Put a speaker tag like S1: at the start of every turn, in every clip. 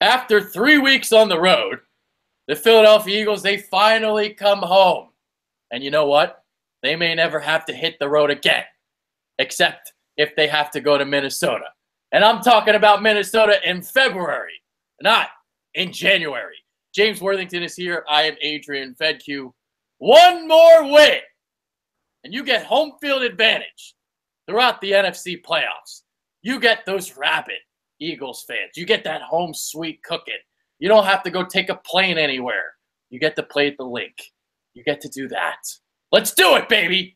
S1: After 3 weeks on the road, the Philadelphia Eagles, they finally come home. And you know what? They may never have to hit the road again, except if they have to go to Minnesota. And I'm talking about Minnesota in February, not in January. James Worthington is here. I am Adrian Fedque. One more win, and you get home field advantage throughout the NFC playoffs. You get those rabid Eagles fans. You get that home sweet cooking. You don't have to go take a plane anywhere. You get to play at the link. You get to do that. Let's do it, baby.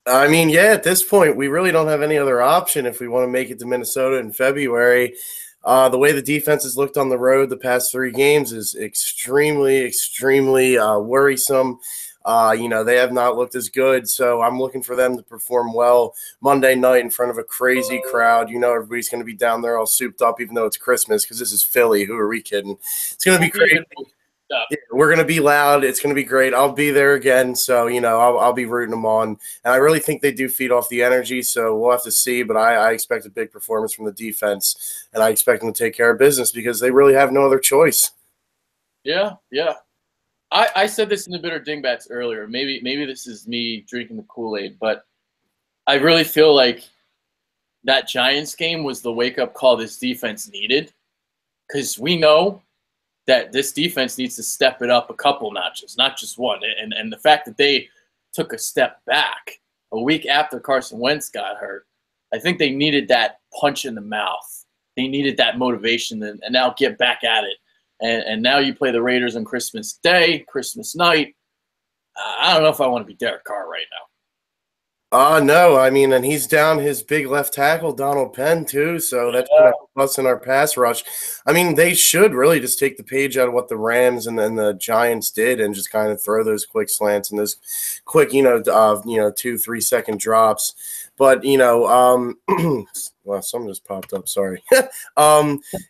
S2: I mean, yeah, at this point, we really don't have any other option if we want to make it to Minnesota in February. The way the defense has looked on the road the past 3 games is extremely worrisome. They have not looked as good, so I'm looking for them to perform well Monday night in front of a crazy crowd. Everybody's going to be down there all souped up, even though it's Christmas, because this is Philly. Who are we kidding? It's going to be crazy. Yeah, we're going to be loud. It's going to be great. I'll be there again, so, I'll be rooting them on. And I really think they do feed off the energy, so we'll have to see. But I expect a big performance from the defense, and I expect them to take care of business because they really have no other choice.
S1: Yeah. I said this in the Bitter Dingbats earlier. Maybe this is me drinking the Kool-Aid, but I really feel like that Giants game was the wake-up call this defense needed, because we know that this defense needs to step it up a couple notches, not just one. And the fact that they took a step back a week after Carson Wentz got hurt, I think they needed that punch in the mouth. They needed that motivation and now get back at it. And now you play the Raiders on Christmas Day, Christmas night. I don't know if I want to be Derek Carr right now.
S2: No, I mean, and he's down his big left tackle, Donald Penn, too, so that's going to help us in our pass rush. I mean, they should really just take the page out of what the Rams and then the Giants did and just kind of throw those quick slants and those quick, 2-3 second drops. But, well, something just popped up. Sorry.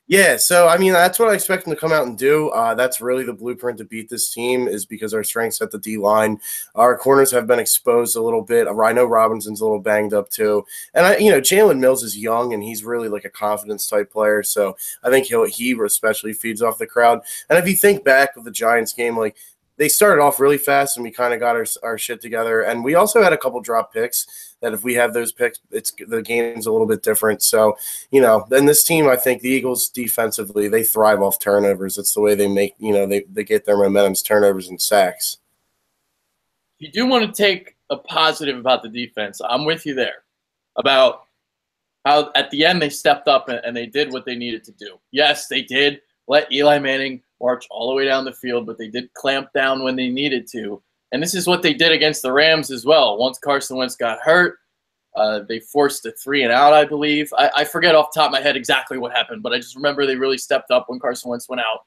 S2: Yeah, so, I mean, that's what I expect them to come out and do. That's really the blueprint to beat this team is because our strengths at the D-line. Our corners have been exposed a little bit. I know Robinson's a little banged up too. And, Jalen Mills is young, and he's really like a confidence-type player. So I think he especially feeds off the crowd. And if you think back of the Giants game, like, they started off really fast, and we kind of got our shit together. And we also had a couple drop picks that if we have those picks, the game's a little bit different. So, then this team, I think the Eagles defensively, they thrive off turnovers. It's the way they make, they get their momentum, turnovers and sacks.
S1: You do want to take a positive about the defense. I'm with you there about how at the end they stepped up and they did what they needed to do. Yes, they did let Eli Manning march all the way down the field, but they did clamp down when they needed to. And this is what they did against the Rams as well. Once Carson Wentz got hurt, they forced a 3-and-out, I believe. I forget off the top of my head exactly what happened, but I just remember they really stepped up when Carson Wentz went out,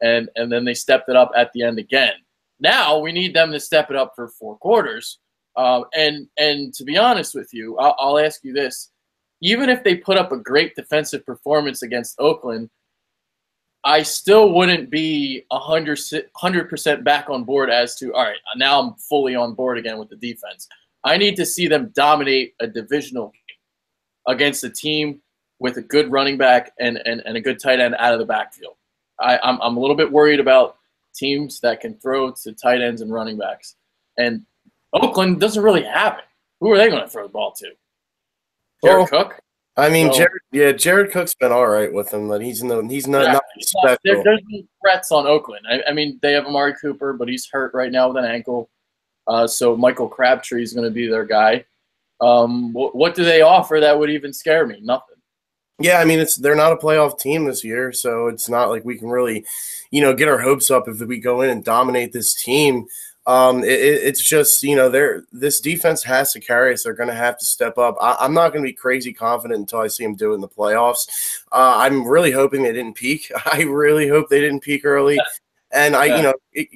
S1: and then they stepped it up at the end again. Now we need them to step it up for 4 quarters. And to be honest with you, I'll ask you this. Even if they put up a great defensive performance against Oakland, I still wouldn't be 100% back on board as to, all right, now I'm fully on board again with the defense. I need to see them dominate a divisional game against a team with a good running back and a good tight end out of the backfield. I'm a little bit worried about teams that can throw to tight ends and running backs. And Oakland doesn't really have it. Who are they going to throw the ball to? Jared Cook?
S2: I mean, so, Jared Cook's been all right with him, but he's not special.
S1: There's no threats on Oakland. I mean, they have Amari Cooper, but he's hurt right now with an ankle. So Michael Crabtree is going to be their guy. What do they offer that would even scare me? Nothing.
S2: Yeah, I mean, they're not a playoff team this year, so it's not like we can really, get our hopes up if we go in and dominate this team. It's just, this defense has to carry us. They're going to have to step up. I'm not going to be crazy confident until I see them do it in the playoffs. I'm really hoping they didn't peak. I really hope they didn't peak early. And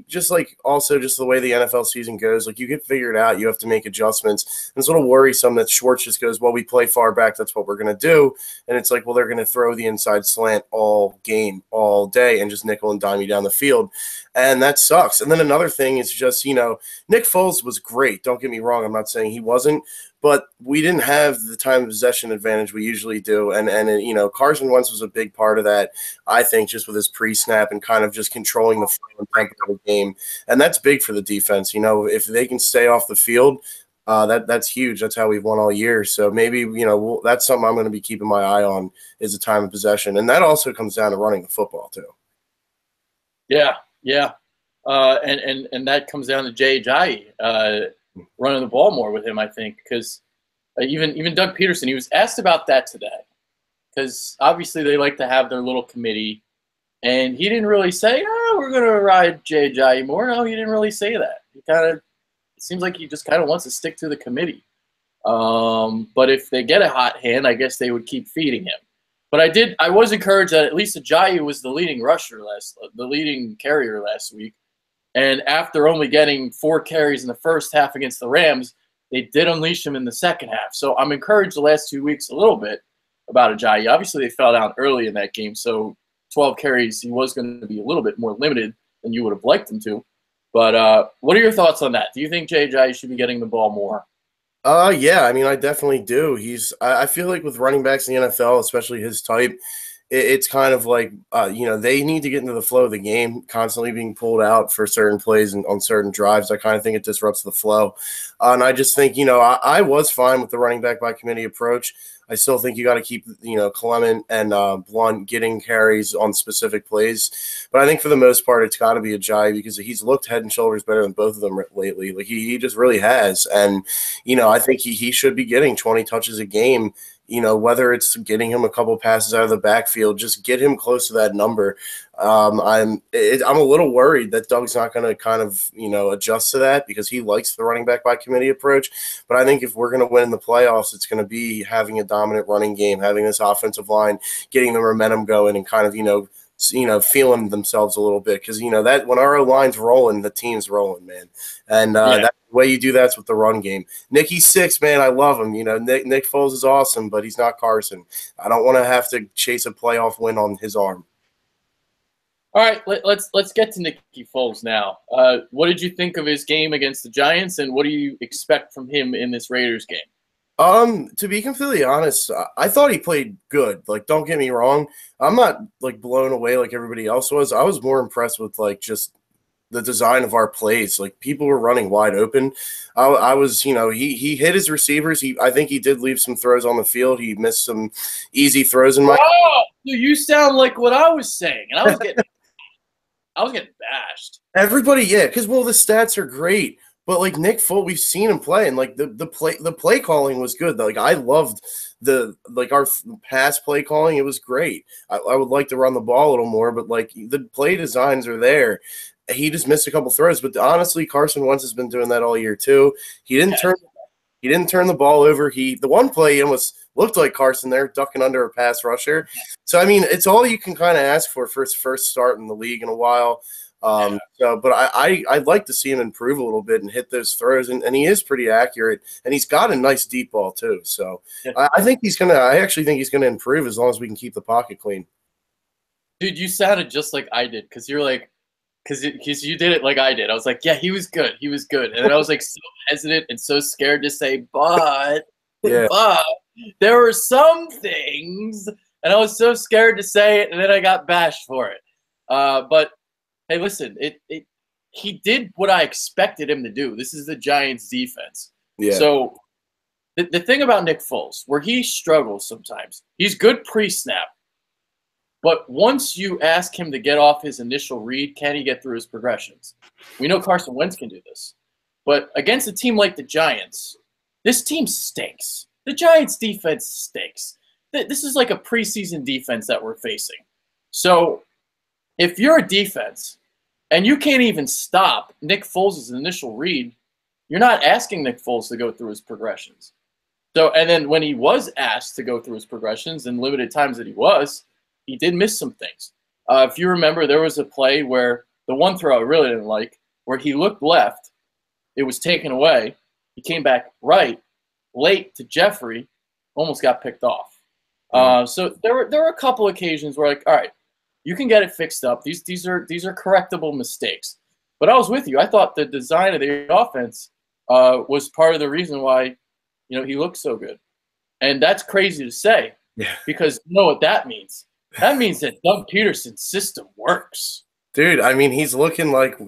S2: just like also just the way the NFL season goes, like you get figured out, you have to make adjustments. And it's a little worrisome that Schwartz just goes, well, we play far back, that's what we're going to do. And it's like, well, they're going to throw the inside slant all game, all day, and just nickel and dime you down the field. And that sucks. And then another thing is just, Nick Foles was great. Don't get me wrong. I'm not saying he wasn't. But we didn't have the time of possession advantage we usually do. And Carson Wentz was a big part of that, I think, just with his pre-snap and kind of just controlling the flow and tempo of the game. And that's big for the defense. If they can stay off the field, that's huge. That's how we've won all year. So maybe, that's something I'm going to be keeping my eye on is the time of possession. And that also comes down to running the football too.
S1: Yeah. And that comes down to Jay running the ball more with him, I think, because even Doug Peterson, he was asked about that today, because obviously they like to have their little committee, and he didn't really say, we're going to ride Jay more. No, he didn't really say that. It seems like he just kind of wants to stick to the committee. But if they get a hot hand, I guess they would keep feeding him. But I was encouraged that at least Ajayi was the leading carrier last week. And after only getting 4 carries in the first half against the Rams, they did unleash him in the second half. So I'm encouraged the last 2 weeks a little bit about Ajayi. Obviously, they fell down early in that game, so 12 carries, he was going to be a little bit more limited than you would have liked him to. But what are your thoughts on that? Do you think Ajayi should be getting the ball more?
S2: Yeah, I definitely do. I feel like with running backs in the NFL, especially his type, it's kind of like, they need to get into the flow of the game, constantly being pulled out for certain plays and on certain drives. I kind of think it disrupts the flow. And I just think, I was fine with the running back by committee approach. I still think you got to keep, Clement and Blunt getting carries on specific plays. But I think for the most part, it's got to be Ajayi because he's looked head and shoulders better than both of them lately. Like he just really has. And, I think he should be getting 20 touches a game. Whether it's getting him a couple passes out of the backfield, just get him close to that number. I'm a little worried that Doug's not going to kind of, adjust to that because he likes the running back by committee approach. But I think if we're going to win in the playoffs, it's going to be having a dominant running game, having this offensive line, getting the momentum going and kind of, feeling themselves a little bit because, that when our O-line's rolling, the team's rolling, man. And that's the way you do that's with the run game. Nicky's 6, man. I love him. Nick Foles is awesome, but he's not Carson. I don't want to have to chase a playoff win on his arm.
S1: All right, let's get to Nicky Foles now. What did you think of his game against the Giants, and what do you expect from him in this Raiders game?
S2: To be completely honest, I thought he played good. Like, don't get me wrong. I'm not like blown away like everybody else was. I was more impressed with like just the design of our plays. Like people were running wide open. I was, he hit his receivers. I think he did leave some throws on the field. He missed some easy throws in my.
S1: Oh, you sound like what I was saying, and I was getting bashed.
S2: Everybody, yeah, because the stats are great. But like Nick Foles, we've seen him play, and like the play calling was good. Like I loved our pass play calling. It was great. I would like to run the ball a little more, but like the play designs are there. He just missed a couple throws, but honestly, Carson Wentz has been doing that all year too. He didn't turn the ball over. The one play he almost looked like Carson there, ducking under a pass rusher. So it's all you can kind of ask for his first start in the league in a while. But I'd like to see him improve a little bit and hit those throws, and he is pretty accurate, and he's got a nice deep ball too. So I actually think he's gonna improve as long as we can keep the pocket clean.
S1: Dude, you sounded just like I did because you're like, because you did it like I did. I was like, yeah, he was good, and then I was like so hesitant and so scared to say, but there were some things, and I was so scared to say it, and then I got bashed for it. But hey, listen, he did what I expected him to do. This is the Giants' defense. Yeah. So the thing about Nick Foles, where he struggles sometimes, he's good pre-snap. But once you ask him to get off his initial read, can he get through his progressions? We know Carson Wentz can do this. But against a team like the Giants, this team stinks. The Giants' defense stinks. This is like a preseason defense that we're facing. So if you're a defense and you can't even stop Nick Foles' initial read, you're not asking Nick Foles to go through his progressions. So, and then when he was asked to go through his progressions in limited times that he did miss some things. If you remember, there was a play where the one throw I really didn't like, where he looked left, it was taken away. He came back right, late to Jeffrey, almost got picked off. So there were a couple occasions where, like, all right, you can get it fixed up. These are correctable mistakes. But I was with you. I thought the design of the offense was part of the reason why, he looked so good. And that's crazy to say, because you know what that means? That means that Doug Peterson's system works.
S2: Dude, I mean, he's looking like a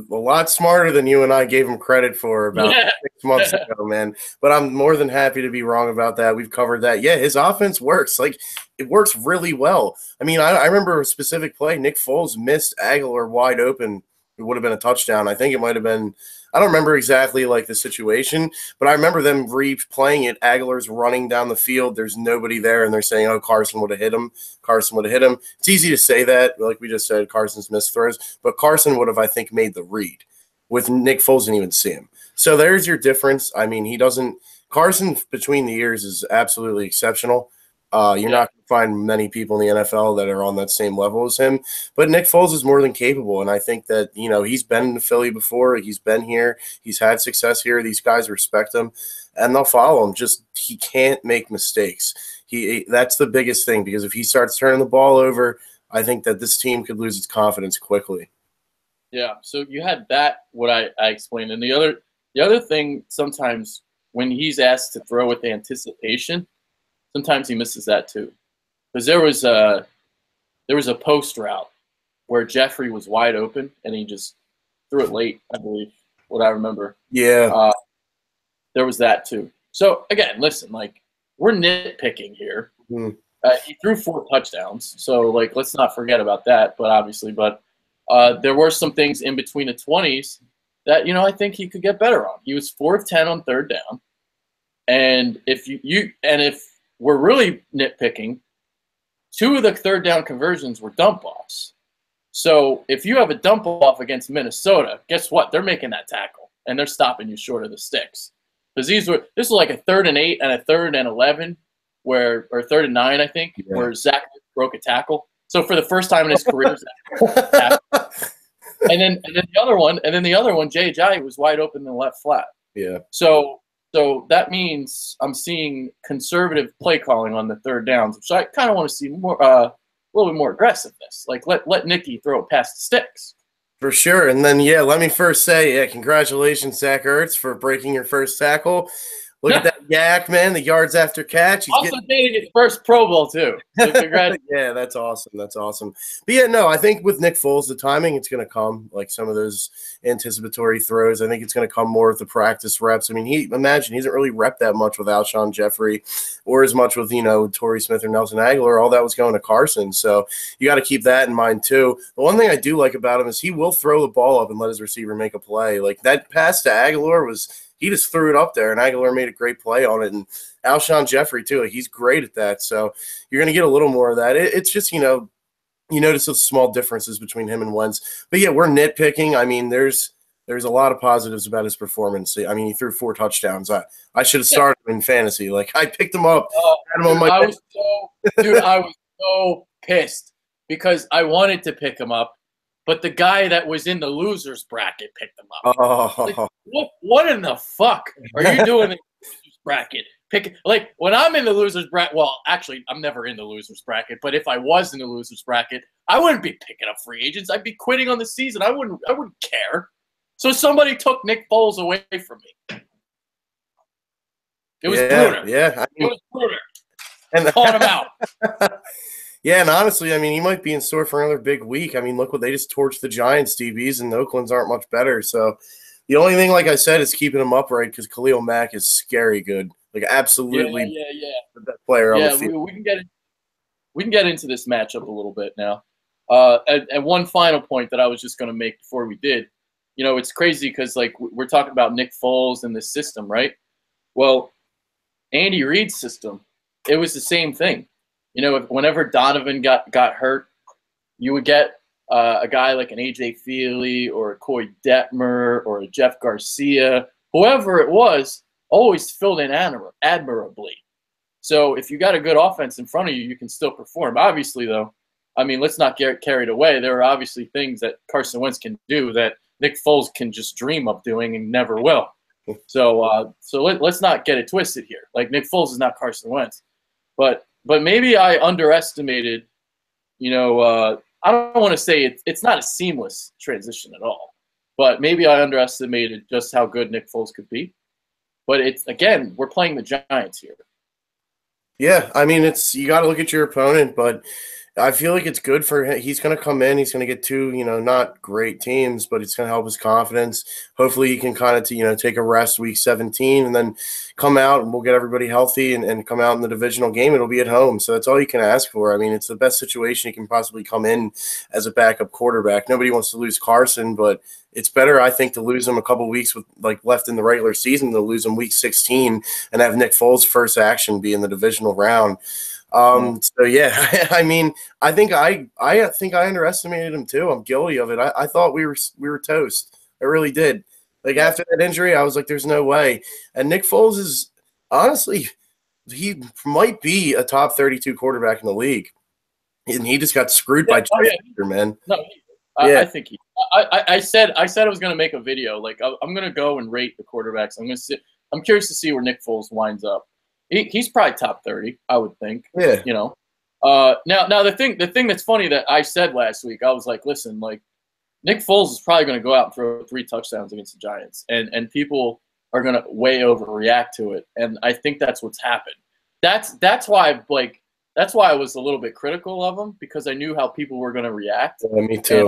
S2: lot smarter than you and I gave him credit for about 6 months ago, man. But I'm more than happy to be wrong about that. We've covered that. Yeah, his offense works. Like, it works really well. I mean, I remember a specific play. Nick Foles missed Aguilar wide open. It would have been a touchdown. I think it might have been – I don't remember exactly, like, the situation, but I remember them replaying it. Aguilar's running down the field. There's nobody there, and they're saying, oh, Carson would have hit him. Carson would have hit him. It's easy to say that. Like we just said, Carson's missed throws. But Carson would have, I think, made the read. With Nick Foles, didn't even see him. So there's your difference. I mean, he doesn't – Carson, between the years, is absolutely exceptional. You're not going to find many people in the NFL that are on that same level as him. But Nick Foles is more than capable, and I think that, he's been in Philly before. He's been here. He's had success here. These guys respect him, and they'll follow him. Just he can't make mistakes. That's the biggest thing, because if he starts turning the ball over, I think that this team could lose its confidence quickly.
S1: Yeah, so you had that, what I explained. And the other thing, sometimes when he's asked to throw with anticipation, sometimes he misses that too, because there was a post route where Jeffrey was wide open and he just threw it late, I believe, what I remember.
S2: Yeah,
S1: there was that too. So again, listen, like, we're nitpicking here. He threw 4 touchdowns, so like, let's not forget about that. But there were some things in between the 20s that I think he could get better on. He was 4 of 10 on third down, and if if we're really nitpicking, 2 of the third down conversions were dump offs. So if you have a dump off against Minnesota, guess what? They're making that tackle, and they're stopping you short of the sticks. Because this was like a 3rd and 8 and a 3rd and 11, or 3rd and 9, I think, where Zach broke a tackle. So for the first time in his career, Zach and then the other one, Jay Ajayi was wide open in the left flat.
S2: Yeah.
S1: So that means I'm seeing conservative play calling on the third downs, which I kind of want to see more, a little bit more aggressiveness. Like, let Nicky throw it past the sticks.
S2: For sure. And then, let me first say, congratulations, Zach Ertz, for breaking your first tackle. Look at that yak, man, the yards after catch.
S1: He's also getting his first Pro Bowl, too. So congrats.
S2: Yeah, that's awesome. That's awesome. But, I think with Nick Foles, the timing, it's going to come, like some of those anticipatory throws. I think it's going to come more with the practice reps. I mean, he hasn't really repped that much with Alshon Jeffrey or as much with, Torrey Smith or Nelson Aguilar. All that was going to Carson. So you got to keep that in mind, too. The one thing I do like about him is he will throw the ball up and let his receiver make a play. Like, that pass to Aguilar he just threw it up there, and Aguilar made a great play on it. And Alshon Jeffrey, too, he's great at that. So you're going to get a little more of that. It's just, you notice those small differences between him and Wentz. But, we're nitpicking. I mean, there's a lot of positives about his performance. I mean, he threw 4 touchdowns. I should have started him in fantasy. Like, I picked him up.
S1: I was so pissed because I wanted to pick him up, but the guy that was in the losers bracket picked him up.
S2: Oh.
S1: Like, what in the fuck are you doing in the losers bracket? When I'm in the losers bracket, well, actually, I'm never in the losers bracket, but if I was in the losers bracket, I wouldn't be picking up free agents. I'd be quitting on the season. I wouldn't care. So somebody took Nick Foles away from me. It was Bruner.
S2: Yeah.
S1: It was Bruner. And caught him out.
S2: Yeah, and honestly, I mean, he might be in store for another big week. I mean, look what they just torched the Giants, DBs, and the Oakland's aren't much better. So the only thing, like I said, is keeping him upright because Khalil Mack is scary good. Like, absolutely the best player on the field.
S1: We can get into this matchup a little bit now. And one final point that I was just going to make before we did, it's crazy because, like, we're talking about Nick Foles and this system, right? Well, Andy Reid's system, it was the same thing. Whenever Donovan got hurt, you would get a guy like an A.J. Feely or a Coy Detmer or a Jeff Garcia, whoever it was, always filled in admirably. So if you got a good offense in front of you, you can still perform. Obviously, though, I mean, let's not get carried away. There are obviously things that Carson Wentz can do that Nick Foles can just dream of doing and never will. So let's not get it twisted here. Like, Nick Foles is not Carson Wentz, but maybe I underestimated. I don't want to say it's not a seamless transition at all, but maybe I underestimated just how good Nick Foles could be. But again, we're playing the Giants here.
S2: Yeah, I mean, you got to look at your opponent, but I feel like it's good for him. He's going to come in. He's going to get two, not great teams, but it's going to help his confidence. Hopefully he can kind of, take a rest week 17 and then come out and we'll get everybody healthy and come out in the divisional game. It'll be at home. So that's all you can ask for. I mean, it's the best situation he can possibly come in as a backup quarterback. Nobody wants to lose Carson, but it's better, I think, to lose him a couple weeks with left in the regular season than to lose him week 16 and have Nick Foles' first action be in the divisional round. So yeah, I mean, I think I underestimated him too. I'm guilty of it. I thought we were toast. I really did. After that injury, I was like, there's no way. And Nick Foles is honestly, he might be a top 32 quarterback in the league. And he just got screwed by Chester, man.
S1: No, I think I said I was going to make a video. I'm going to go and rate the quarterbacks. I'm curious to see where Nick Foles winds up. He's probably top 30, I would think.
S2: Yeah.
S1: Now the thing that's funny that I said last week, I was like, listen, Nick Foles is probably going to go out and throw 3 touchdowns against the Giants, and people are going to way overreact to it, and I think that's what's happened. That's why I was a little bit critical of him, because I knew how people were going to react.
S2: Yeah, me too.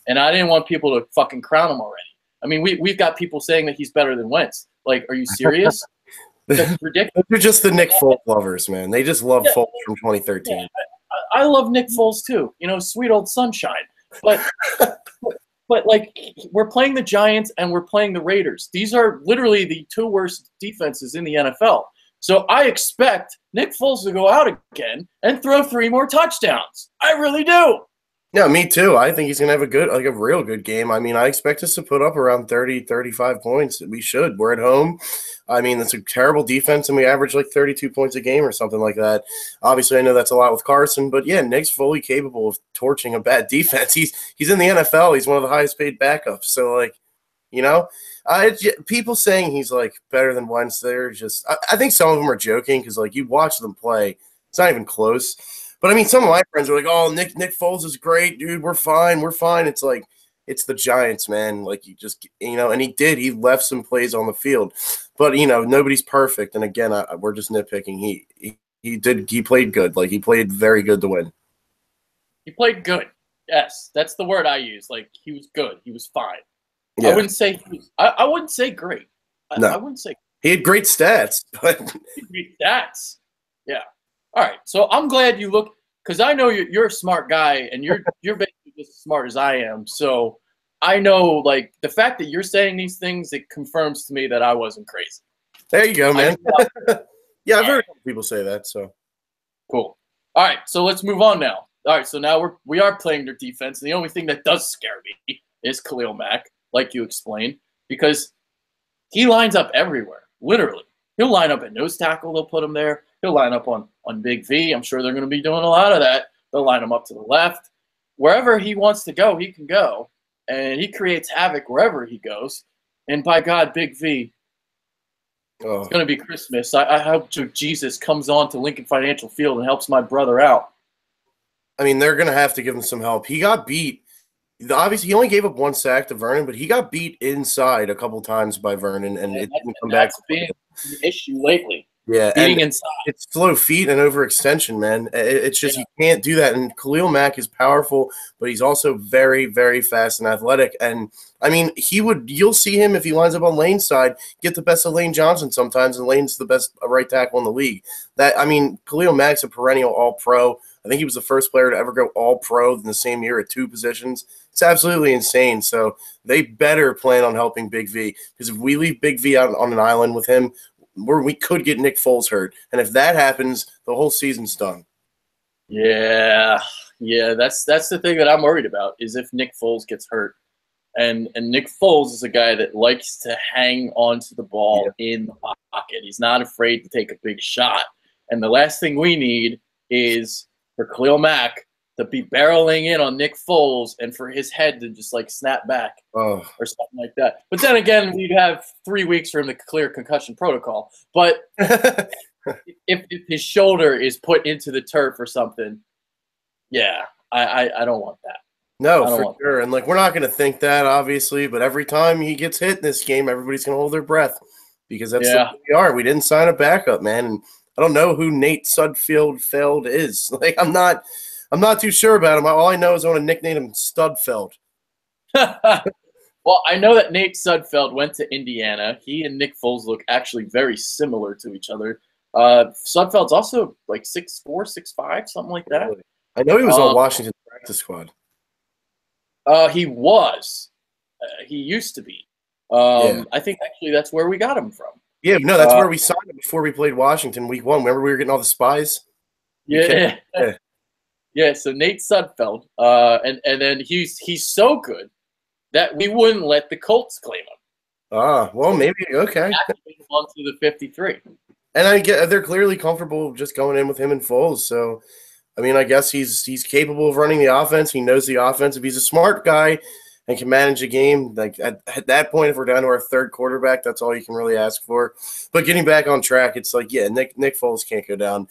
S1: And I didn't want people to fucking crown him already. I mean, we've got people saying that he's better than Wentz. Are you serious? That's ridiculous.
S2: They're just the Nick Foles lovers, man. They just love Foles from 2013.
S1: Yeah, I love Nick Foles too. Sweet old sunshine. But we're playing the Giants and we're playing the Raiders. These are literally the 2 worst defenses in the NFL. So I expect Nick Foles to go out again and throw 3 more touchdowns. I really do.
S2: Yeah, me too. I think he's going to have a real good game. I mean, I expect us to put up around 30, 35 points. We should. We're at home. I mean, that's a terrible defense, and we average 32 points a game or something like that. Obviously, I know that's a lot with Carson, but yeah, Nick's fully capable of torching a bad defense. He's in the NFL. He's one of the highest paid backups. So, people saying he's better than Wentz, they're just – I think some of them are joking because you watch them play. It's not even close. But, I mean, some of my friends are like, oh, Nick Foles is great, dude. We're fine. It's it's the Giants, man. You just and he did. He left some plays on the field. But, nobody's perfect. And, again, we're just nitpicking. He played good. He played very good to win.
S1: He played good. Yes, that's the word I use. He was good. He was fine.
S2: Yeah.
S1: I wouldn't say I wouldn't say great.
S2: No.
S1: I wouldn't say
S2: he had great stats. But
S1: great stats. Yeah. All right, so I'm glad you look, because I know you're a smart guy, and you're basically just as smart as I am. So I know, the fact that you're saying these things, it confirms to me that I wasn't crazy.
S2: There you go, man. Yeah, I've heard people say that. So
S1: cool. All right, so let's move on now. All right, so now we are playing their defense, and the only thing that does scare me is Khalil Mack, like you explained, because he lines up everywhere, literally. He'll line up at nose tackle. They'll put him there. He'll line up on Big V. I'm sure they're going to be doing a lot of that. They'll line him up to the left. Wherever he wants to go, he can go. And he creates havoc wherever he goes. And by God, Big V, it's going to be Christmas. I hope Jesus comes on to Lincoln Financial Field and helps my brother out.
S2: I mean, they're going to have to give him some help. He got beat. Obviously, he only gave up 1 sack to Vernon, but he got beat inside a couple times by Vernon, and it didn't come back.
S1: That's been an issue lately.
S2: Yeah,
S1: beating inside.
S2: It's slow feet and overextension, man. It's just you can't do that. And Khalil Mack is powerful, but he's also very, very fast and athletic. And I mean, you'll see him if he lines up on Lane's side, get the best of Lane Johnson sometimes, and Lane's the best right tackle in the league. Khalil Mack's a perennial All-Pro. I think he was the first player to ever go All-Pro in the same year at 2 positions. It's absolutely insane. So they better plan on helping Big V, because if we leave Big V out on an island with him, we could get Nick Foles hurt. And if that happens, the whole season's done.
S1: Yeah, that's the thing that I'm worried about, is if Nick Foles gets hurt. And Nick Foles is a guy that likes to hang onto the ball in the pocket. He's not afraid to take a big shot. And the last thing we need is for Khalil Mack to be barreling in on Nick Foles and for his head to just like snap back or something like that. But then again, we'd have 3 weeks for him to clear concussion protocol. But if his shoulder is put into the turf or something, yeah, I don't want that.
S2: No, for sure. And like, we're not going to think that, obviously, but every time he gets hit in this game, everybody's going to hold their breath because that's what we are. We didn't sign a backup, man. And I don't know who Nate Sudfeld is. Like, I'm not too sure about him. All I know is I want to nickname him Studfeld.
S1: Well, I know that Nate Sudfeld went to Indiana. He and Nick Foles look actually very similar to each other. Sudfeld's also like 6'4", 6'5", something like that.
S2: I know he was on Washington's practice squad.
S1: He was. He used to be. I think actually that's where we got him from.
S2: Yeah, no, that's where we signed him before we played Washington week 1. Remember we were getting all the spies?
S1: Yeah. Yeah, so Nate Sudfeld. And then he's so good that we wouldn't let the Colts claim him.
S2: Well, maybe, okay.
S1: On to the 53.
S2: And I get they're clearly comfortable just going in with him and Foles, so I mean, I guess he's capable of running the offense. He knows the offense. If he's a smart guy and can manage a game, like at that point, if we're down to our third quarterback, that's all you can really ask for. But getting back on track, it's like, yeah, Nick Foles can't go down.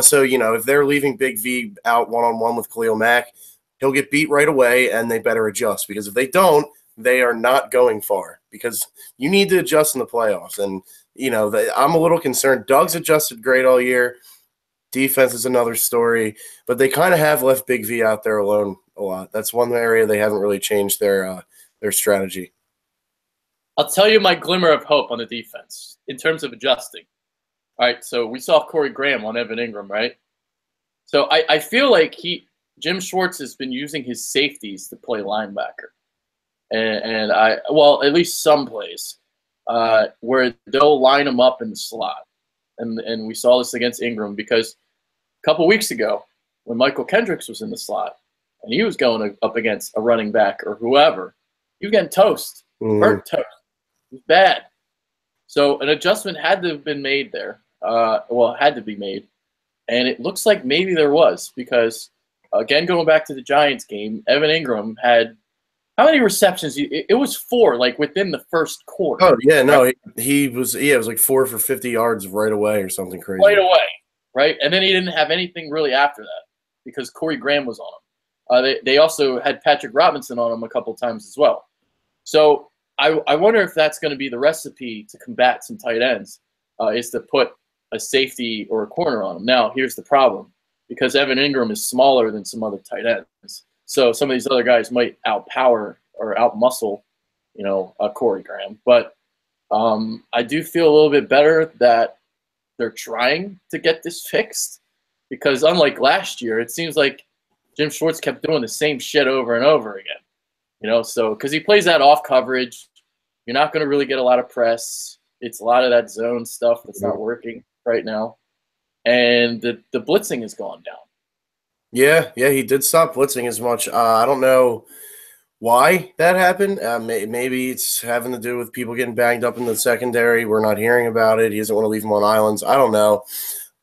S2: So, if they're leaving Big V out one-on-one with Khalil Mack, he'll get beat right away, and they better adjust. Because if they don't, they are not going far. Because you need to adjust in the playoffs. And, I'm a little concerned. Doug's adjusted great all year. Defense is another story, but they kind of have left Big V out there alone a lot. That's one area they haven't really changed their strategy.
S1: I'll tell you my glimmer of hope on the defense in terms of adjusting. All right, so we saw Corey Graham on Evan Ingram, right? So I feel like Jim Schwartz has been using his safeties to play linebacker, and at least some plays where they'll line them up in the slot. And we saw this against Ingram because a couple weeks ago when Michael Kendricks was in the slot and he was going up against a running back or whoever, he was getting toast, burnt toast. It was bad. So an adjustment had to have been made there. Had to be made. And it looks like maybe there was because, again, going back to the Giants game, Evan Ingram had – how many receptions? It was 4, like within the first quarter.
S2: Oh yeah, no, right? It was like 4 for 50 yards right away or something crazy.
S1: Right away, right? And then he didn't have anything really after that because Corey Graham was on him. They also had Patrick Robinson on him a couple times as well. So I wonder if that's going to be the recipe to combat some tight ends is to put a safety or a corner on him. Now here's the problem because Evan Ingram is smaller than some other tight ends. So some of these other guys might outpower or outmuscle, Corey Graham. But I do feel a little bit better that they're trying to get this fixed because unlike last year, it seems like Jim Schwartz kept doing the same shit over and over again. So because he plays that off coverage, you're not going to really get a lot of press. It's a lot of that zone stuff that's not working right now. And the blitzing has gone down.
S2: Yeah, he did stop blitzing as much. I don't know why that happened. Maybe it's having to do with people getting banged up in the secondary. We're not hearing about it. He doesn't want to leave them on islands. I don't know.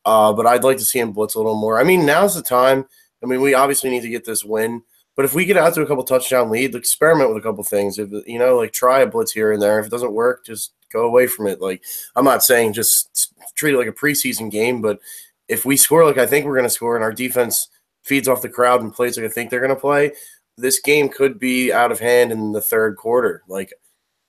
S2: But I'd like to see him blitz a little more. I mean, now's the time. I mean, we obviously need to get this win. But if we get out to a couple touchdown lead, experiment with a couple things. If try a blitz here and there. If it doesn't work, just go away from it. Like, I'm not saying just treat it like a preseason game, but if we score like I think we're going to score and our defense feeds off the crowd and plays like I think they're going to play, this game could be out of hand in the third quarter. Like,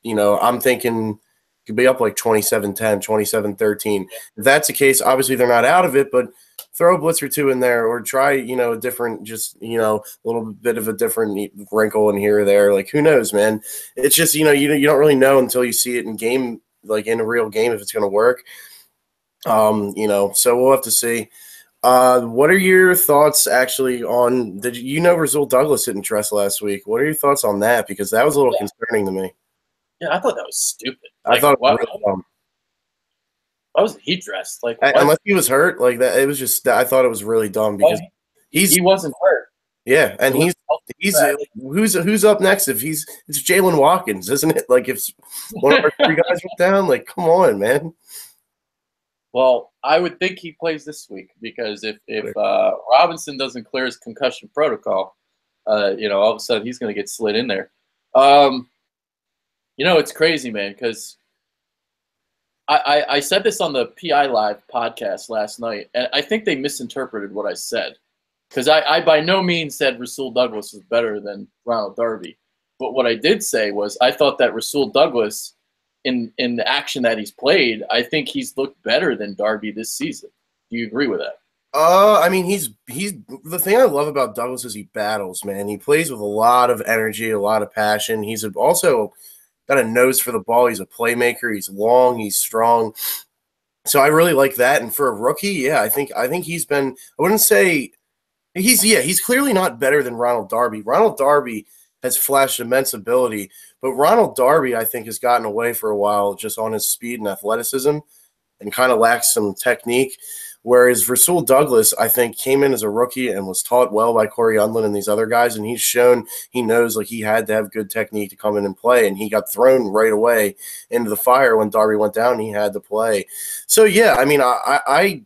S2: I'm thinking it could be up like 27-10, 27-13. If that's the case, obviously they're not out of it, but throw a blitz or two in there or try, a different, a little bit of a different wrinkle in here or there. Like, who knows, man? It's just, you don't really know until you see it in game, like in a real game, if it's going to work. So we'll have to see. What are your thoughts actually on Rasul Douglas didn't dress last week? What are your thoughts on that? Because that was a little concerning to me.
S1: Yeah, I thought that was stupid.
S2: I thought it was really dumb.
S1: Why wasn't he dressed? Like,
S2: unless he was hurt, like that, it was just. I thought it was really dumb because
S1: he wasn't hurt.
S2: Yeah, and he's who's up next? If it's Jalen Watkins, isn't it? Like if one of our 3 guys went down, like come on, man.
S1: Well, I would think he plays this week because if Robinson doesn't clear his concussion protocol, all of a sudden he's going to get slid in there. Um, it's crazy, man, because I said this on the PI Live podcast last night, and I think they misinterpreted what I said. Because I by no means said Rasul Douglas was better than Ronald Darby. But what I did say was I thought that Rasul Douglas, in the action that he's played, I think he's looked better than Darby this season. Do you agree with that?
S2: I mean, he's the thing I love about Douglas is he battles, man. He plays with a lot of energy, a lot of passion. He's also got a nose for the ball. He's a playmaker. He's long. He's strong. So I really like that. And for a rookie, yeah, I think he's been. I wouldn't say he's clearly not better than Ronald Darby. Ronald Darby has flashed immense ability, but Ronald Darby, I think, has gotten away for a while just on his speed and athleticism and kind of lacks some technique. Whereas Rasul Douglas, I think, came in as a rookie and was taught well by Corey Undlin and these other guys, and he's shown he knows like he had to have good technique to come in and play, and he got thrown right away into the fire when Darby went down. He had to play. So yeah, I mean, I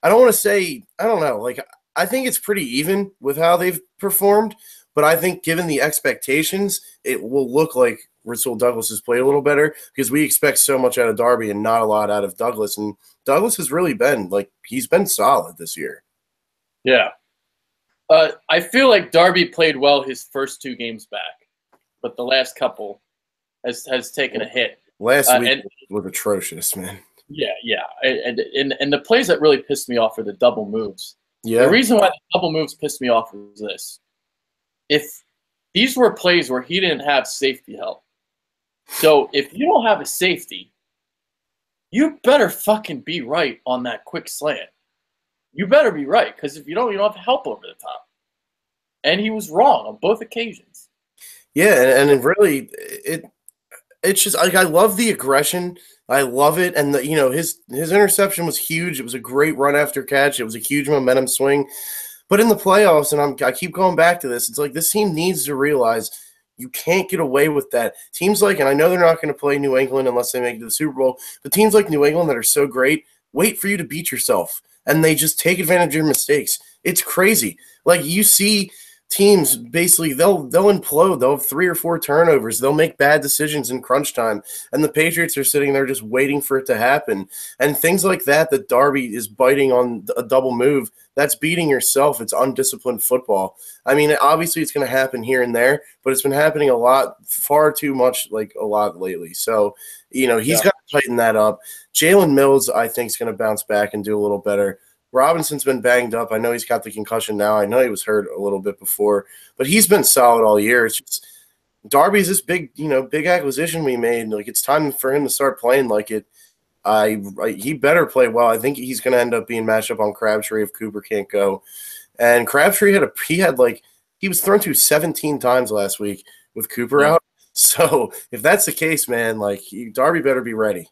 S2: don't want to say I don't know. Like I think it's pretty even with how they've performed, but I think given the expectations, it will look like Rasul Douglas has played a little better because we expect so much out of Darby and not a lot out of Douglas. And Douglas has really been he's been solid this year.
S1: Yeah. I feel like Darby played well his first two games back, but the last couple has taken a hit.
S2: Last week was atrocious, man.
S1: Yeah. And the plays that really pissed me off are the double moves.
S2: Yeah.
S1: The reason why the double moves pissed me off was this. If these were plays where he didn't have safety help, so if you don't have a safety, you better fucking be right on that quick slant. You better be right, because if you don't have help over the top. And he was wrong on both occasions.
S2: Yeah, and really, it's just like I love the aggression. I love it, and his interception was huge. It was a great run after catch. It was a huge momentum swing. But in the playoffs, and I keep going back to this, it's like this team needs to realize you can't get away with that. Teams like, and I know they're not going to play New England unless they make it to the Super Bowl, but teams like New England that are so great wait for you to beat yourself, and they just take advantage of your mistakes. It's crazy. Like you see teams basically they'll implode. They'll have 3 or 4 turnovers. They'll make bad decisions in crunch time, and the Patriots are sitting there just waiting for it to happen. And things like that Darby is biting on a double move, that's beating yourself. It's undisciplined football. I mean, obviously it's going to happen here and there, but it's been happening a lot, far too much, like a lot lately. So, he's got to tighten that up. Jalen Mills, I think, is going to bounce back and do a little better. Robinson's been banged up. I know he's got the concussion now. I know he was hurt a little bit before, but he's been solid all year. It's just Darby's this big acquisition we made. Like it's time for him to start playing like it. He better play well. I think he's going to end up being matched up on Crabtree if Cooper can't go. And Crabtree he was thrown to 17 times last week with Cooper out. So if that's the case, man, Darby better be ready.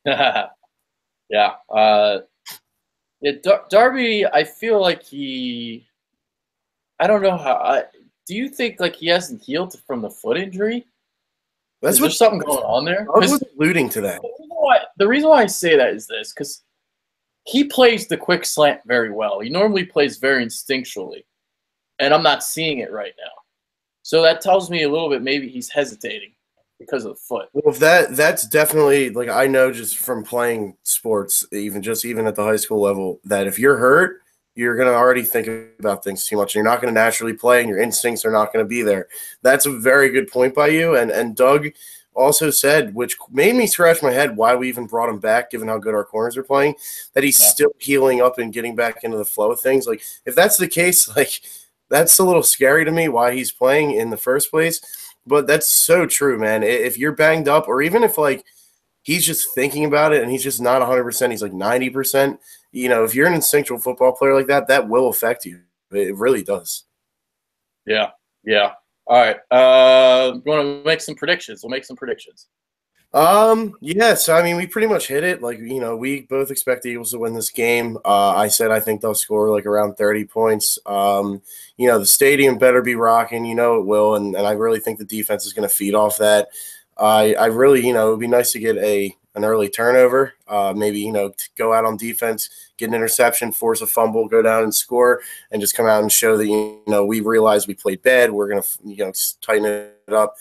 S1: Yeah. Darby, I feel like I don't know how. Do you think he hasn't healed from the foot injury? Is there something going on there?
S2: I was alluding to that.
S1: The reason why I say that is this, because he plays the quick slant very well. He normally plays very instinctually, and I'm not seeing it right now. So that tells me a little bit maybe he's hesitating because of the foot.
S2: Well, that's definitely I know just from playing sports, even at the high school level, that if you're hurt, you're going to already think about things too much. And you're not going to naturally play, and your instincts are not going to be there. That's a very good point by you. And Doug also said, which made me scratch my head why we even brought him back, given how good our corners are playing, that he's still healing up and getting back into the flow of things. If that's the case, that's a little scary to me why he's playing in the first place. But that's so true, man. If you're banged up, or even if he's just thinking about it and he's just not 100%, he's 90%, if you're an instinctual football player like that, that will affect you. It really does.
S1: Yeah. All right. You want to make some predictions? We'll make some predictions.
S2: Yes. I mean, we pretty much hit it. We both expect the Eagles to win this game. I said I think they'll score around 30 points. The stadium better be rocking. It will, and I really think the defense is going to feed off that. I really, it would be nice to get a an early turnover. Maybe, go out on defense, get an interception, force a fumble, go down and score, and just come out and show that, we realize we played bad. We're going to, tighten it up.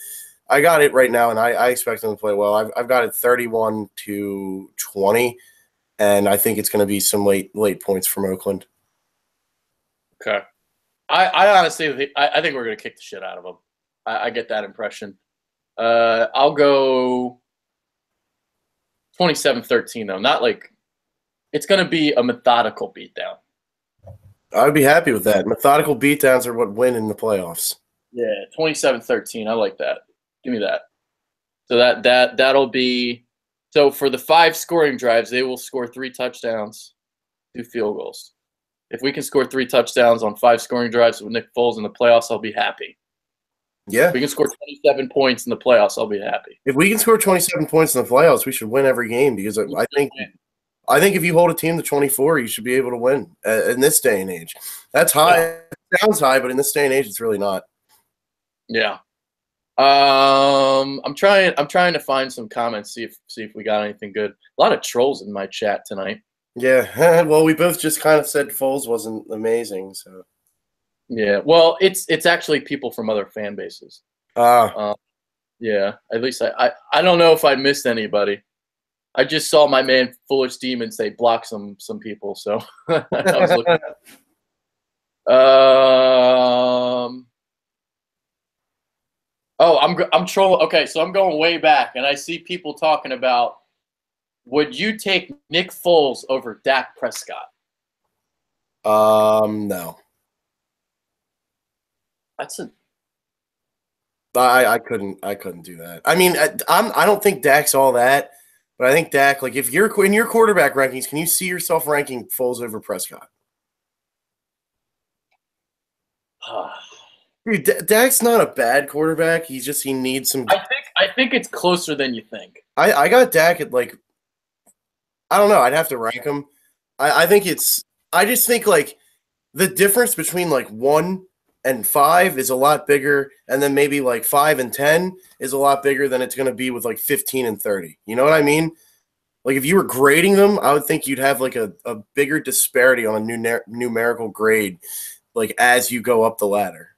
S2: I got it right now, and I expect them to play well. I've got it 31-20, and I think it's going to be some late points from Oakland.
S1: Okay. I honestly think we're going to kick the shit out of them. I get that impression. I'll go 27-13, though. Not like it's going to be a methodical beatdown.
S2: I would be happy with that. Methodical beatdowns are what win in the playoffs.
S1: Yeah, 27-13. I like that. Give me that. So that'll be – so for the 5 scoring drives, they will score 3 touchdowns, 2 field goals. If we can score 3 touchdowns on 5 scoring drives with Nick Foles in the playoffs, I'll be happy.
S2: Yeah.
S1: If we can score 27 points in the playoffs, I'll be happy.
S2: If we can score 27 points in the playoffs, we should win every game because I think if you hold a team to 24, you should be able to win in this day and age. That's high. Yeah. It sounds high, but in this day and age, it's really not.
S1: Yeah. I'm trying to find some comments, see if we got anything good. A lot of trolls in my chat tonight.
S2: Yeah. Well, we both just kind of said Foles wasn't amazing, so.
S1: Yeah, well, it's actually people from other fan bases. Yeah, at least I don't know if I missed anybody. I just saw my man Foolish Demon say block some people, so I was looking. I'm trolling. Okay, so I'm going way back, and I see people talking about, would you take Nick Foles over Dak Prescott?
S2: No. I couldn't do that. I mean, I don't think Dak's all that, but I think Dak, like, if you're in your quarterback rankings, can you see yourself ranking Foles over Prescott? Dude, Dak's not a bad quarterback. He needs some.
S1: I think it's closer than you think.
S2: I got Dak at, like, I don't know. I'd have to rank him. I just think, like, the difference between, like, 1 and 5 is a lot bigger, and then maybe like 5 and 10 is a lot bigger than it's going to be with like 15 and 30. You know what I mean? Like, if you were grading them, I would think you'd have like a bigger disparity on a numerical grade, like, as you go up the ladder.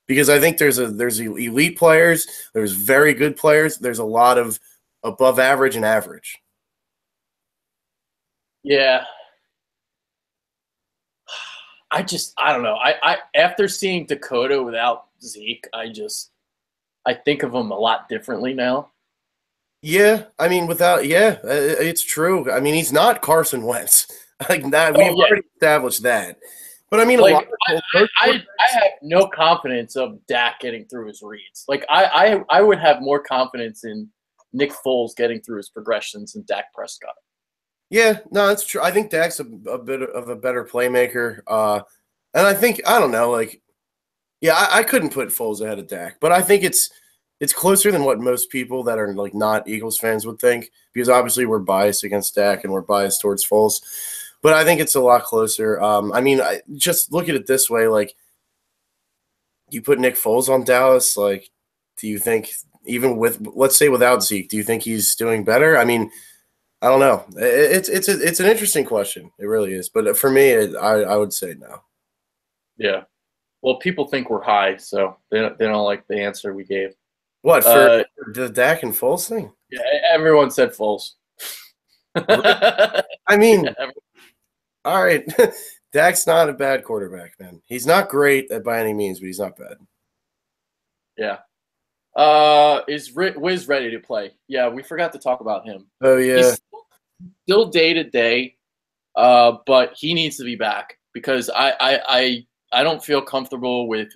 S2: Because I think there's elite players, there's very good players, there's a lot of above average and average.
S1: Yeah. I don't know. I after seeing Dakota without Zeke, I think of him a lot differently now.
S2: Yeah, I mean, it's true. I mean, he's not Carson Wentz. Like that, we've already established that. But I mean,
S1: like, I have no confidence of Dak getting through his reads. Like I would have more confidence in Nick Foles getting through his progressions than Dak Prescott.
S2: Yeah, no, that's true. I think Dak's a bit of a better playmaker. And I think, I don't know, like, yeah, I couldn't put Foles ahead of Dak, but I think it's closer than what most people that are, like, not Eagles fans would think, because obviously we're biased against Dak and we're biased towards Foles. But I think it's a lot closer. I mean, just look at it this way, like, you put Nick Foles on Dallas, like, do you think, even with, let's say without Zeke, do you think he's doing better? I mean, I don't know. It's an interesting question. It really is. But for me, I would say no.
S1: Yeah. Well, people think we're high, so they don't like the answer we gave.
S2: What, for the Dak and Foles thing?
S1: Yeah, everyone said Foles.
S2: I mean, all right. Dak's not a bad quarterback, man. He's not great by any means, but he's not bad.
S1: Yeah. Is Wiz ready to play? Yeah, we forgot to talk about him.
S2: Oh, yeah.
S1: He's still day-to-day, but he needs to be back because I don't feel comfortable with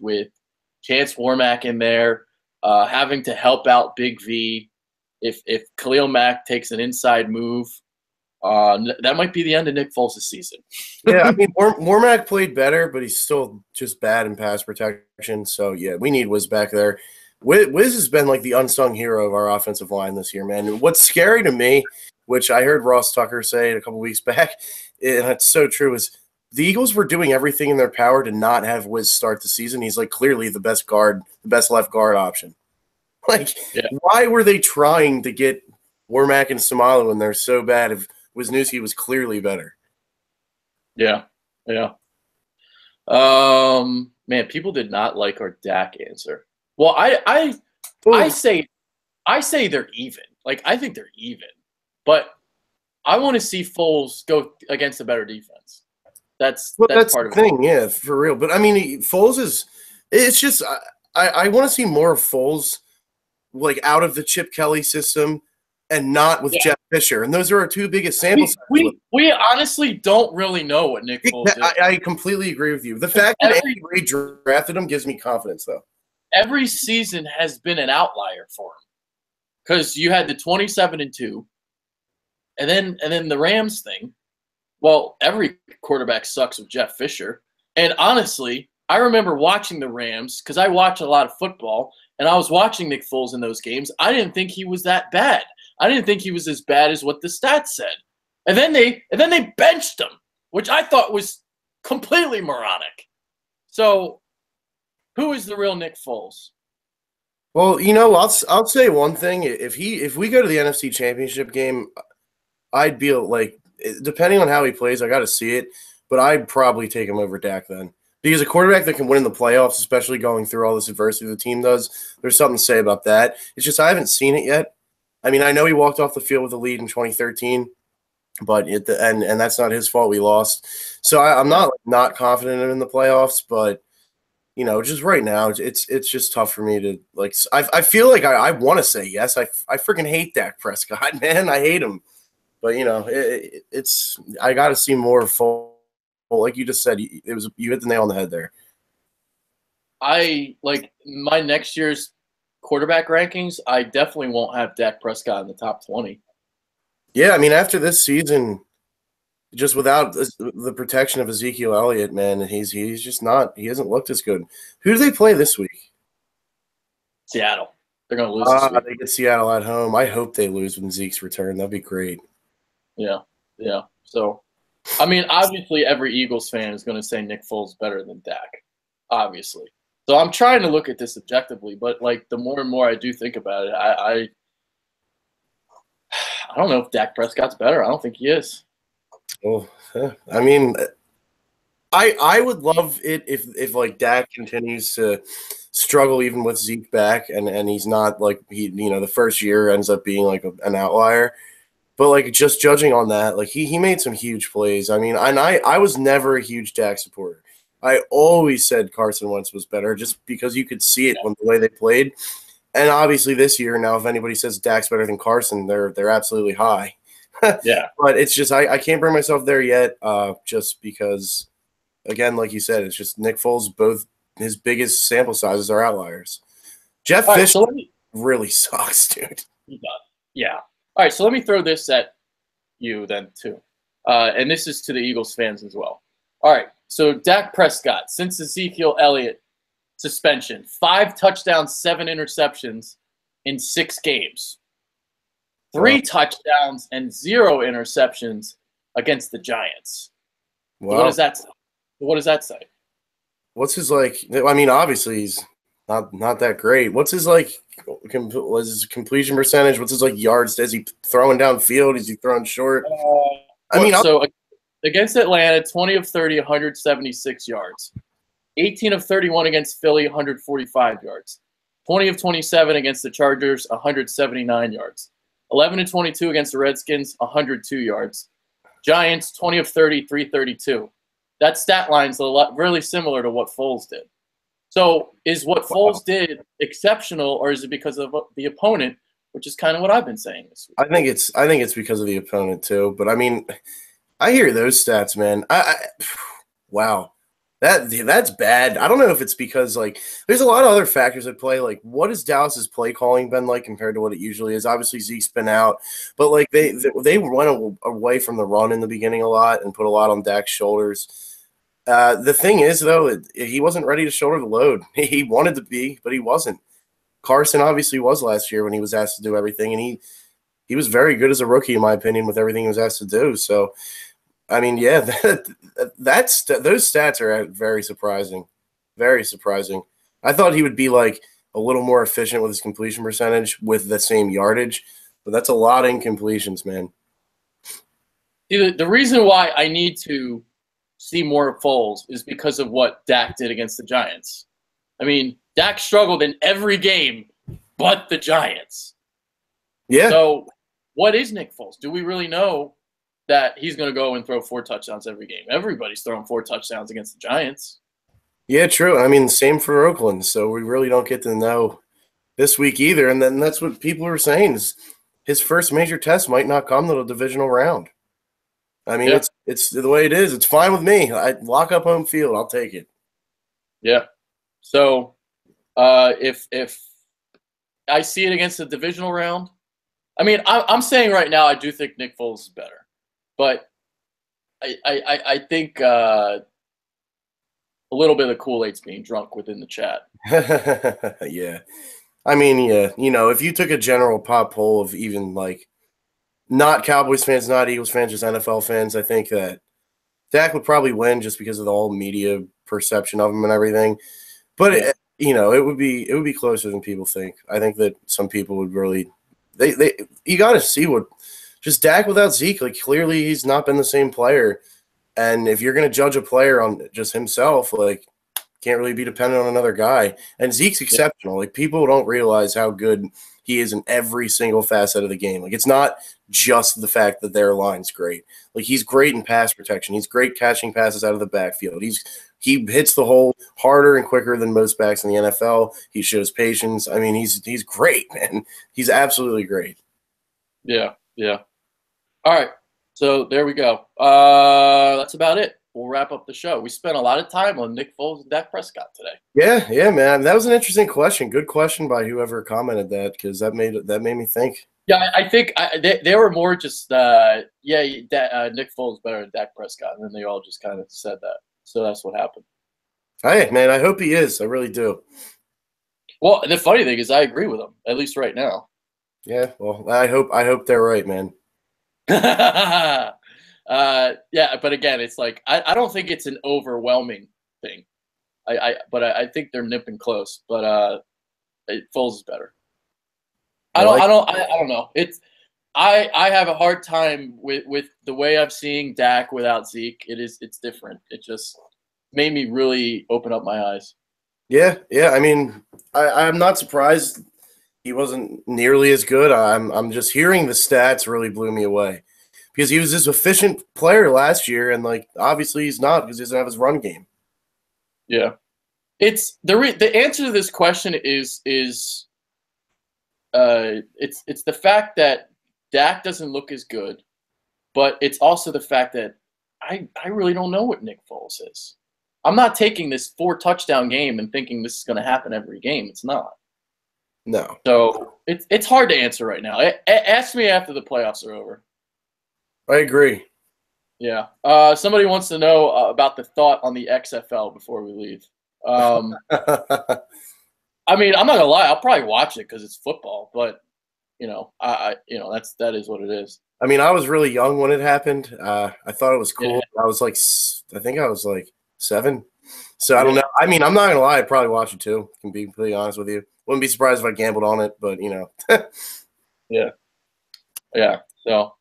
S1: Chance Warmack in there, having to help out Big V. If Khalil Mack takes an inside move, that might be the end of Nick Foles' season.
S2: Yeah, I mean, Warmack played better, but he's still just bad in pass protection. So, yeah, we need Wiz back there. Wiz has been like the unsung hero of our offensive line this year, man. And what's scary to me, which I heard Ross Tucker say a couple weeks back, and it's so true, is the Eagles were doing everything in their power to not have Wiz start the season. He's like clearly the best left guard option. Like, yeah. Why were they trying to get Warmack and Samalu, and they're so bad. If Wisniewski was clearly better.
S1: Yeah. Man, people did not like our Dak answer. Well, I say they're even. Like, I think they're even, but I want to see Foles go against a better defense. That's part of
S2: the thing, yeah, for real. But I mean, Foles is. It's just I want to see more of Foles, like out of the Chip Kelly system, and not with Jeff Fisher. And those are our two biggest sample sizes.
S1: We honestly don't really know what Nick Foles is.
S2: I completely agree with you. The fact that Andy Reid drafted him gives me confidence, though.
S1: Every season has been an outlier for him because you had the 27-2, and then the Rams thing. Well, every quarterback sucks with Jeff Fisher, and honestly, I remember watching the Rams because I watch a lot of football, and I was watching Nick Foles in those games. I didn't think he was that bad. I didn't think he was as bad as what the stats said. And then they benched him, which I thought was completely moronic. So, who is the real Nick Foles?
S2: Well, I'll say one thing. If we go to the NFC Championship game, I'd be like, depending on how he plays, I got to see it, but I'd probably take him over Dak then. Because a quarterback that can win in the playoffs, especially going through all this adversity the team does, there's something to say about that. It's just I haven't seen it yet. I mean, I know he walked off the field with a lead in 2013, but and that's not his fault. We lost, so I'm not confident in the playoffs. But just right now, it's just tough for me to like. I feel like I want to say yes. I freaking hate Dak Prescott, man. I hate him, but it's I got to see more full. Well, like you just said, you hit the nail on the head there.
S1: I like my next year's quarterback rankings. I definitely won't have Dak Prescott in the top 20.
S2: Yeah, I mean, after this season, just without the protection of Ezekiel Elliott, man, he's just not. He hasn't looked as good. Who do they play this week?
S1: Seattle. They're going to lose this week.
S2: They get Seattle at home. I hope they lose when Zeke's return. That'd be great.
S1: Yeah. So. I mean, obviously, every Eagles fan is going to say Nick Foles better than Dak, obviously. So I'm trying to look at this objectively, but like the more and more I do think about it, I don't know if Dak Prescott's better. I don't think he is.
S2: Well, I mean, I would love it if like Dak continues to struggle even with Zeke back, and he's not like the first year ends up being like an outlier. But, like, just judging on that, like, he made some huge plays. I mean, and I was never a huge Dak supporter. I always said Carson Wentz was better just because you could see it when the way they played. And obviously this year now, if anybody says Dak's better than Carson, they're absolutely high.
S1: Yeah.
S2: But it's just I can't bring myself there yet just because, again, like you said, it's just Nick Foles, both his biggest sample sizes are outliers. Jeff Fisher really sucks, dude.
S1: He does. Yeah. All right, so let me throw this at you then, too. And this is to the Eagles fans as well. All right, so Dak Prescott, since Ezekiel Elliott suspension, 5 touchdowns, 7 interceptions in 6 games. 3 touchdowns and 0 interceptions against the Giants. Wow. What does that say? What does that say?
S2: What's his, like – I mean, obviously he's not that great. What's his, like – was his completion percentage? What's his like yards? Is he throwing downfield? Is he throwing short?
S1: So against Atlanta, 20 of 30, 176 yards. 18 of 31 against Philly, 145 yards. 20 of 27 against the Chargers, 179 yards. 11 of 22 against the Redskins, 102 yards. Giants, 20 of 30, 332. That stat line's really similar to what Foles did. So is what Foles did exceptional, or is it because of the opponent, which is kind of what I've been saying this week?
S2: I think it's because of the opponent too. But I mean, I hear those stats, man. Wow, that's bad. I don't know if it's because like there's a lot of other factors at play. Like, what has Dallas's play calling been like compared to what it usually is? Obviously, Zeke's been out, but like they went away from the run in the beginning a lot and put a lot on Dak's shoulders. The thing is, though, he wasn't ready to shoulder the load. He wanted to be, but he wasn't. Carson obviously was last year when he was asked to do everything, and he was very good as a rookie, in my opinion, with everything he was asked to do. So, I mean, yeah, those stats are very surprising. Very surprising. I thought he would be, like, a little more efficient with his completion percentage with the same yardage. but that's a lot of incompletions, man.
S1: The reason why I need to see more of Foles is because of what Dak did against the Giants. I mean, Dak struggled in every game but the Giants.
S2: Yeah.
S1: So what is Nick Foles? Do we really know that he's going to go and throw 4 touchdowns every game? Everybody's throwing 4 touchdowns against the Giants.
S2: Yeah, true. I mean, same for Oakland. So we really don't get to know this week either. And then that's what people are saying is his first major test might not come to the divisional round. I mean, it's the way it is. It's fine with me. I lock up home field. I'll take it.
S1: Yeah. So if I see it against the divisional round, I mean, I'm saying right now I do think Nick Foles is better, but I think a little bit of the Kool-Aid's being drunk within the chat.
S2: Yeah. I mean, yeah, if you took a general pop poll of even like not Cowboys fans, not Eagles fans, just NFL fans, I think that Dak would probably win just because of the whole media perception of him and everything. But it would be closer than people think. I think that some people would really you got to see what just Dak without Zeke. Like clearly he's not been the same player, and if you're going to judge a player on just himself, like can't really be dependent on another guy. And Zeke's exceptional. Like people don't realize how good he is in every single facet of the game. Like it's not just the fact that their line's great. Like he's great in pass protection. He's great catching passes out of the backfield. He hits the hole harder and quicker than most backs in the NFL. He shows patience. I mean, he's great, man. He's absolutely great.
S1: Yeah. All right. So there we go. That's about it. We'll wrap up the show. We spent a lot of time on Nick Foles and Dak Prescott today.
S2: Yeah, man. That was an interesting question. Good question by whoever commented that because that made me think.
S1: Yeah, I think they were more just Nick Foles better than Dak Prescott, and then they all just kind of said that. So that's what happened.
S2: Hey, man, I hope he is. I really do.
S1: Well, the funny thing is I agree with him, at least right now.
S2: Yeah, well, I hope they're right, man.
S1: Yeah, but again, it's like I don't think it's an overwhelming thing. But I think they're nipping close. But Foles is better. I don't know. I have a hard time with the way I'm seeing Dak without Zeke. It's different. It just made me really open up my eyes.
S2: Yeah. I mean, I'm not surprised he wasn't nearly as good. I'm just hearing the stats really blew me away because he was this efficient player last year, and like obviously he's not because he doesn't have his run game.
S1: Yeah, it's the answer to this question is it's the fact that Dak doesn't look as good, but it's also the fact that I really don't know what Nick Foles is. I'm not taking this 4 touchdown game and thinking this is going to happen every game. It's not.
S2: No.
S1: So it's hard to answer right now. Ask me after the playoffs are over.
S2: I agree.
S1: Yeah. Somebody wants to know about the thought on the XFL before we leave. I mean, I'm not gonna lie. I'll probably watch it because it's football, but that is what it is.
S2: I mean, I was really young when it happened. I thought it was cool. Yeah. I think I was like 7. So I don't know. I mean, I'm not gonna lie. I'd probably watch it too. Can be completely honest with you. Wouldn't be surprised if I gambled on it, but
S1: Yeah. So,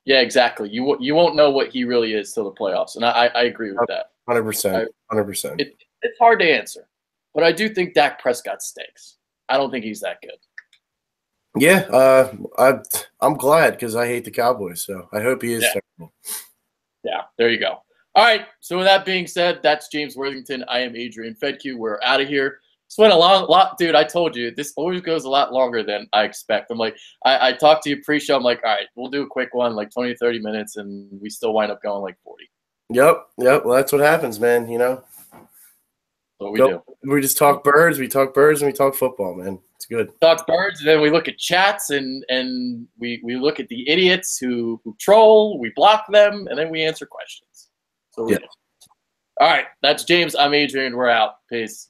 S1: yeah, exactly. You won't know what he really is till the playoffs, and I agree with that.
S2: 100%. 100%.
S1: It's hard to answer, but I do think Dak Prescott stinks. I don't think he's that good.
S2: Yeah, I'm glad because I hate the Cowboys, so I hope he is terrible.
S1: Yeah, there you go. All right, so with that being said, that's James Worthington. I am Adrian Fedke. We're out of here. It's been a lot, dude. I told you this always goes a lot longer than I expect. I'm like, I talked to you pre-show. I'm like, all right, we'll do a quick one, like 20, 30 minutes, and we still wind up going like 40.
S2: Yep. Well, that's what happens, man.
S1: What we do.
S2: We just talk birds. We talk birds, and we talk football, man. It's good.
S1: Talk birds, and then we look at chats, and we look at the idiots who troll. We block them, and then we answer questions. So we do. All right, that's James. I'm Adrian. We're out. Peace.